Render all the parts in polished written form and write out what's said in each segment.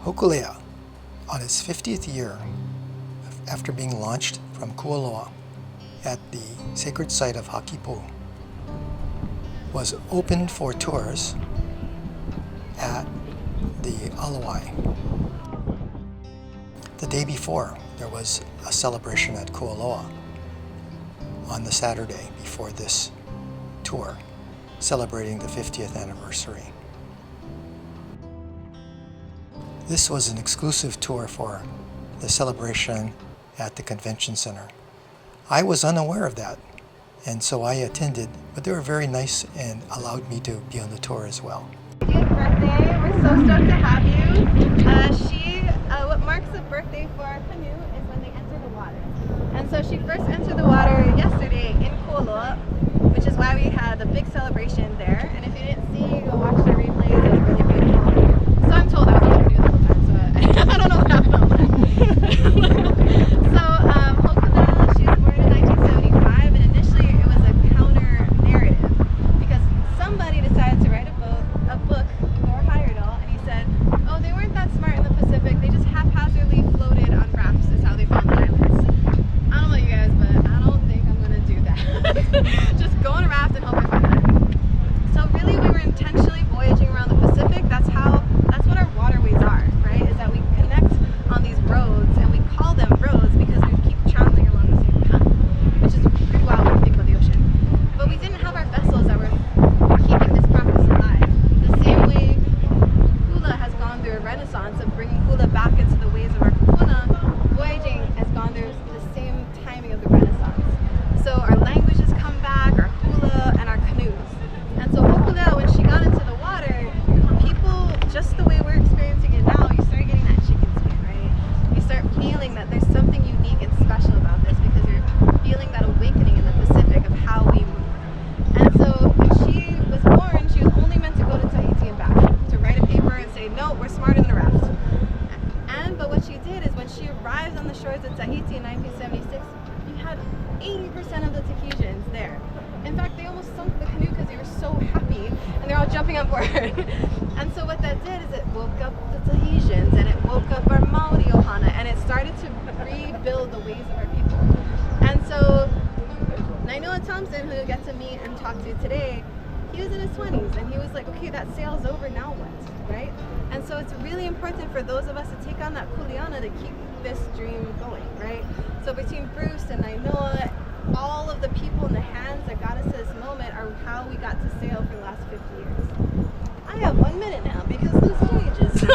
Hokule'a, on its 50th year after being launched from Kualoa at the sacred site of Hakipo, was opened for tours at the Alawai. The day before, there was a celebration at Kualoa on the Saturday before this tour, celebrating the 50th anniversary. This was an exclusive tour for the celebration at the convention center. I was unaware of that, and so I attended, but they were very nice and allowed me to be on the tour as well. Happy birthday! We're so stoked to have you. What marks the birthday for our canoe is when they enter the water. And so she first entered the water yesterday in Kualoa, which is why we had the big celebration there. And if you didn't see, go watch the replays. It was really beautiful. So I'm told I was on the canoe the whole time, so I don't know what happened on that. So Hokule'a, she was born in 1975, and initially it was a counter narrative because somebody decided to write a book, Thor Heyerdahl, and he said, oh, they weren't that smart in the Pacific, they just haphazardly floated on rafts is how they found the islands. I don't know you guys, but I don't think I'm gonna do that. Just go on a raft and hope I find that. So really we were intentionally voyaging around the Pacific. That's what our waterways are, right? Is that we connect on these roads, and we call them roads because we keep traveling along the same path, which is pretty wild when you think about the ocean. But we didn't have our vessels that were keeping this practice alive. The same way hula has gone through a renaissance of bringing hula back into the ways of our kupuna, voyaging has gone through the same timing of the renaissance. So our languages come back, our hula, and our canoes. And so Hokule'a, when she got into the water, people, just the way we're experiencing it now, you start getting that chicken skin, right? You start feeling that there's something unique and special about this because you're feeling that awakening in the Pacific of how we move. And so when she was born, she was only meant to go to Tahiti and back, to write a paper and say, no, we're smarter than a raft. But what she did is when she arrived on the shores of Tahiti in 1976, you had 80% of the Tahitians there. In fact, they almost sunk the canoe because they were so happy and they're all jumping on board. And so what that did is it woke up the Tahitians and it woke up our Maori ohana and it started to rebuild the ways of our people. And so Nainoa Thompson, who you'll get to meet and talk to today, he was in his 20s and he was like, okay, that sail's over, now what, right? And so it's really important for those of us to take on that kuleana to keep this dream going, right? So between Bruce and Nainoa, all of the people in the hands that got us to this moment are how we got to sail for the last 50 years. I have 1 minute now because this changes. So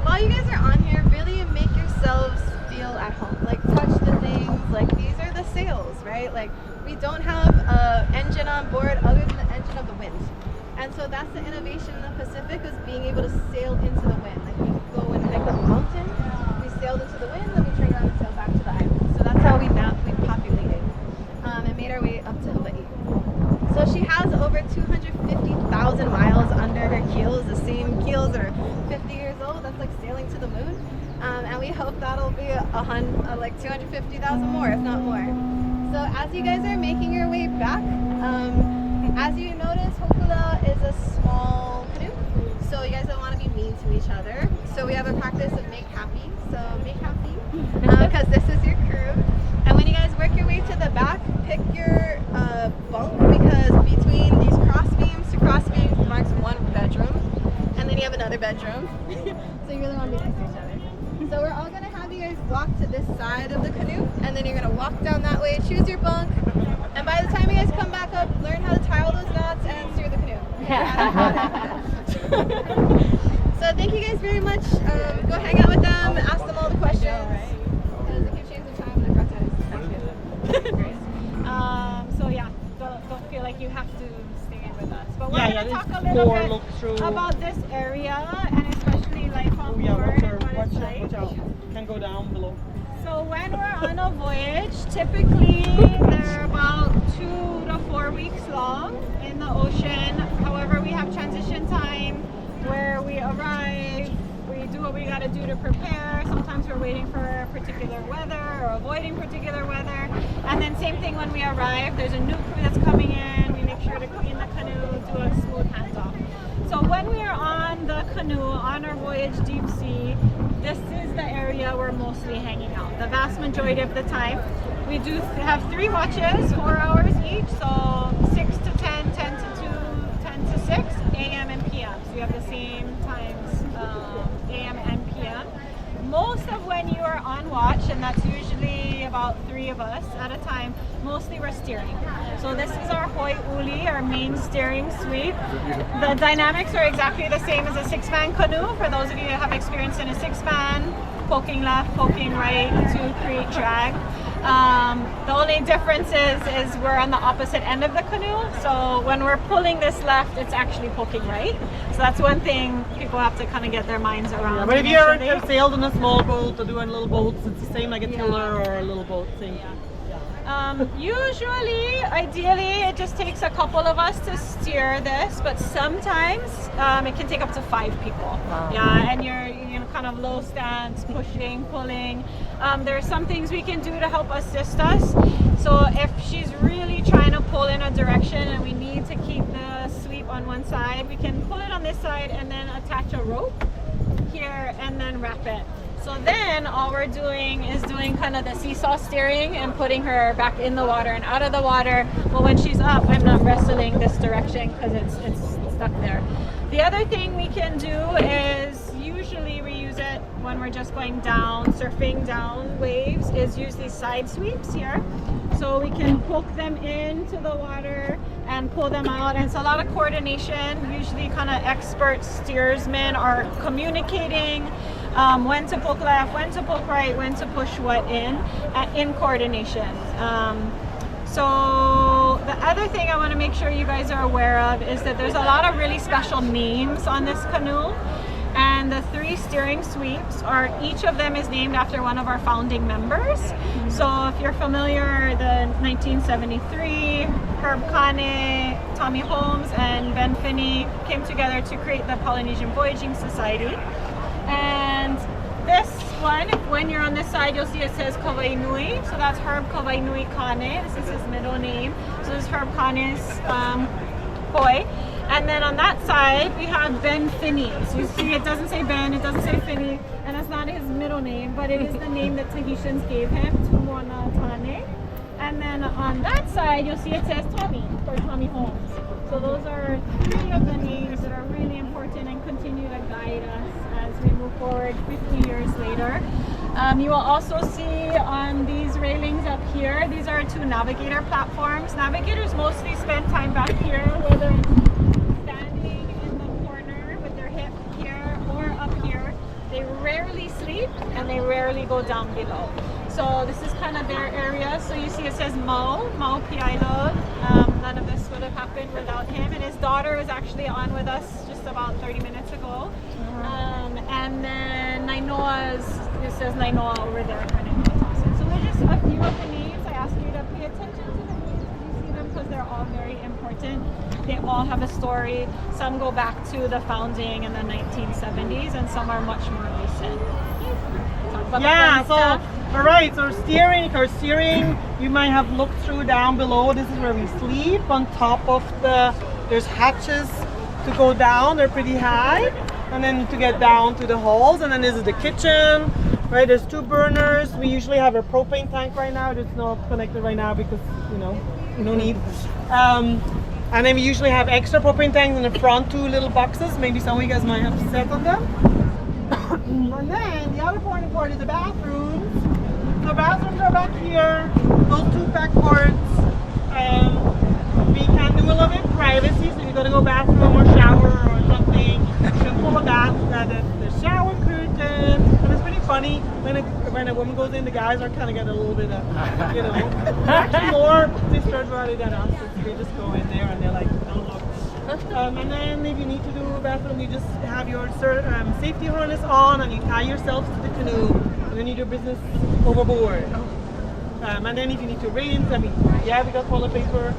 while you guys are on here, really make yourselves feel at home. Like touch the things, like these are the sails, right? Like we don't have an engine on board other than the engine of the wind. And so that's the innovation in the Pacific, was being able to sail into the wind. Like we go and hike up a mountain, we sailed into the wind, then we turned around and sailed back to the island. So that's how we populated and made our way up to Hawaii. So she has over 250,000 miles under her keels, the same keels that are 50 years old. That's like sailing to the moon. And we hope that'll be like 250,000 more, if not more. So as you guys are making your way back, as you notice, Hokule'a is a small canoe. So you guys don't want to be mean to each other. So we have a practice of make happy. So make happy, because this is your crew. And when you guys work your way to the back, pick your bunk, because between these cross beams to cross beams marks one bedroom. And then you have another bedroom. So you really want to be next to each other. So we're all going to have you guys walk to this side of the canoe, and then you're going to walk down that way, choose your bunk, and by the time you guys come back up, learn how to tie all those knots and steer the canoe. So thank you guys very much. Go hang out with them, ask them all the questions. Because it gives you some time in the front side. Great. So yeah, don't feel like you have to stay in with us. But we're going to talk a little bit about this area, and especially life on board and what it's like. Watch out. Can go down below. So when we're on a voyage, typically they're about 2 to 4 weeks long in the ocean. However, we have transition time where we arrive, we do what we got to do to prepare. Sometimes we're waiting for particular weather or avoiding particular weather. And then same thing when we arrive, there's a new crew that's coming in. We make sure to clean the canoe, do a smooth handoff. So when we are on in the canoe on our voyage deep sea, this is the area we're mostly hanging out. The vast majority of the time. We do have 3 watches, 4 hours each, so 6 to 10, 10 to 2, 10 to 6, AM and PM. So you have the same times, AM and PM. Most of when you are on watch, and that's usually about 3 of us at a time, mostly we're steering. So this is our Hokule'a, our main steering sweep. The dynamics are exactly the same as a 6-man canoe. For those of you who have experience in a 6-man, poking left, poking right to create drag. The only difference is we're on the opposite end of the canoe. So when we're pulling this left, it's actually poking right. So that's one thing people have to kind of get their minds around. Yeah, but if you ever have sailed in a small boat or doing little boats, it's the same like a tiller or a little boat thing. Yeah. Usually, ideally, it just takes a couple of us to steer this, but sometimes it can take up to 5 people. Wow. Yeah, and you're kind of low stance, pushing, pulling. There are some things we can do to help assist us. So if she's really trying to pull in a direction and we need to keep the sweep on one side, we can pull it on this side and then attach a rope here and then wrap it. So then all we're doing is doing kind of the seesaw steering and putting her back in the water and out of the water. But when she's up, I'm not wrestling this direction because it's stuck there. The other thing we can do is usually we use it when we're just going down, surfing down waves, is use these side sweeps here. So we can poke them into the water and pull them out. And it's a lot of coordination. Usually kind of expert steersmen are communicating when to poke left, when to poke right, when to push what in coordination. So the other thing I want to make sure you guys are aware of is that there's a lot of really special names on this canoe. And the 3 steering sweeps are, each of them is named after one of our founding members. So if you're familiar, the 1973, Herb Kane, Tommy Holmes, and Ben Finney came together to create the Polynesian Voyaging Society. And this one, when you're on this side, you'll see it says Kawainui. So that's Herb Kawainui Kane. This is his middle name. So this is Herb Kane's boy. And then on that side, we have Ben Finney. So you see, it doesn't say Ben, it doesn't say Finney, and it's not his middle name, but it is the name that Tahitians gave him, Tumona Tane. And then on that side, you'll see it says Tommy, for Tommy Holmes. So those are 3 of the names that are really important and continue to guide us as we move forward 50 years later. You will also see on these railings up here, these are 2 navigator platforms. Navigators mostly spend time back here, whether it's standing in the corner with their hip here or up here. They rarely sleep and they rarely go down below. So this is kind of their area. So you see it says Mau Piailo. None of this would have happened without him. And his daughter was actually on with us just about 30 minutes ago. And then Nainoa's, it says Nainoa over there kind of in the top side. So they're just a few of the names. I ask you to pay attention to the names as you see them because they're all very important. They all have a story. Some go back to the founding in the 1970s and some are much more recent. Yeah, so all right, so steering, you might have looked through down below. This is where we sleep. On top of there's hatches to go down, they're pretty high, and then to get down to the halls. And then this is the kitchen, right? There's 2 burners. We usually have a propane tank right now. It's not connected right now because we don't need. And then we usually have extra propane tanks in the front, 2 little boxes. Maybe some of you guys might have sat on them. And then the other important part is the bathrooms. The bathrooms are back here. Those 2 back parts. We can do a little bit of privacy, so if you go to go bathroom or shower or something, you can pull a the shower curtain. And it's pretty funny when a woman goes in, the guys are kind of getting a little bit of, actually more spirituality than us. They just go in there and they're like, don't look. And then if you need to do a bathroom, you just have your safety harness on and you tie yourself to the canoe and then you do business overboard. And then if you need to rinse, we got toilet paper.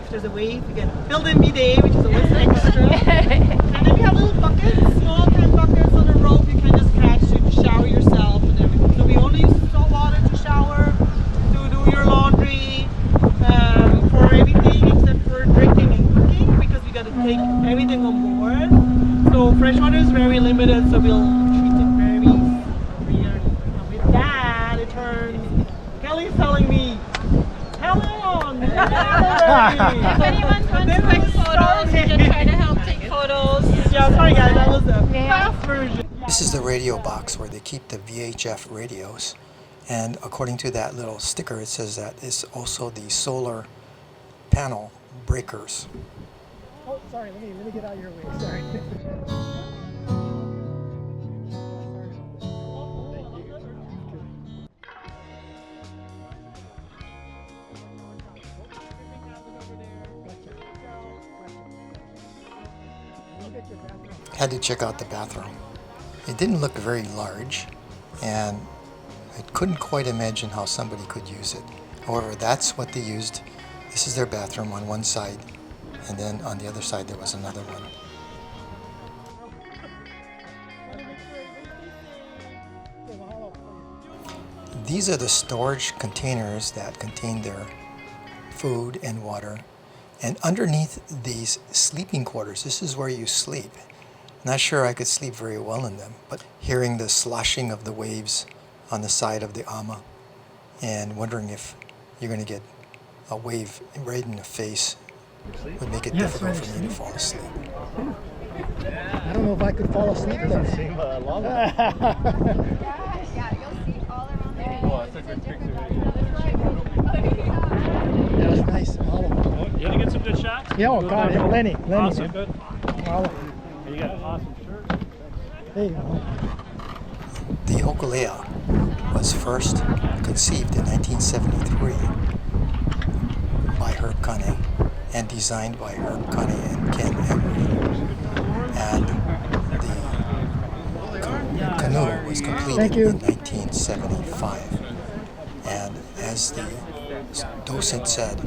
If there's a way to get a built-in bidet, which is always extra. And then we have little buckets, small kind of buckets on a rope you can just catch to shower yourself and everything. So we only use salt water to shower, to do your laundry, for everything except for drinking and cooking because we got to take everything on board. So freshwater is very limited, so we'll treat it very weird. And with that, it turns. Kelly's telling me, how long? If anyone wants quick photos, you just try to help take photos. Yeah, sorry guys, that was the fast version. This is the radio box where they keep the VHF radios. And according to that little sticker, it says that it's also the solar panel breakers. Oh, sorry, let me get out of your way, sorry. Had to check out the bathroom. It didn't look very large, and I couldn't quite imagine how somebody could use it. However, that's what they used. This is their bathroom on one side, and then on the other side there was another one. These are the storage containers that contain their food and water. And underneath these sleeping quarters, this is where you sleep. Not sure I could sleep very well in them, but hearing the sloshing of the waves on the side of the ama and wondering if you're going to get a wave right in the face would make it difficult for me to fall asleep. I don't know if I could fall asleep though. Yeah, you'll see all around there. Oh, that's a good picture. That was nice. Mahalo. You gonna get some good shots? Yeah, oh God, yeah, Lenny. Awesome, good. Mahalo. You got an awesome shirt. There you go. The Hokule'a was first conceived in 1973 by Herb Kane and designed by Herb Kane and Ken Emery. And the canoe was completed in 1975. And as the docent said,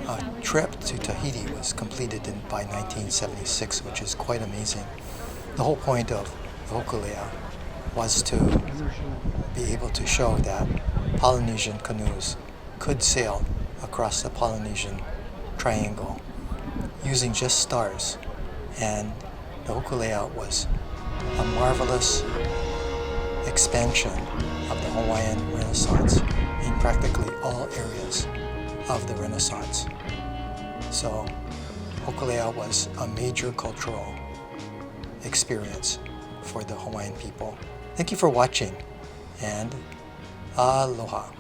a trip to Tahiti was completed by 1976, which is quite amazing. The whole point of the Hokule'a was to be able to show that Polynesian canoes could sail across the Polynesian Triangle using just stars. And the Hokule'a was a marvelous expansion of the Hawaiian Renaissance in practically all areas of the Renaissance. So Hokule'a was a major cultural experience for the Hawaiian people. Thank you for watching, and aloha.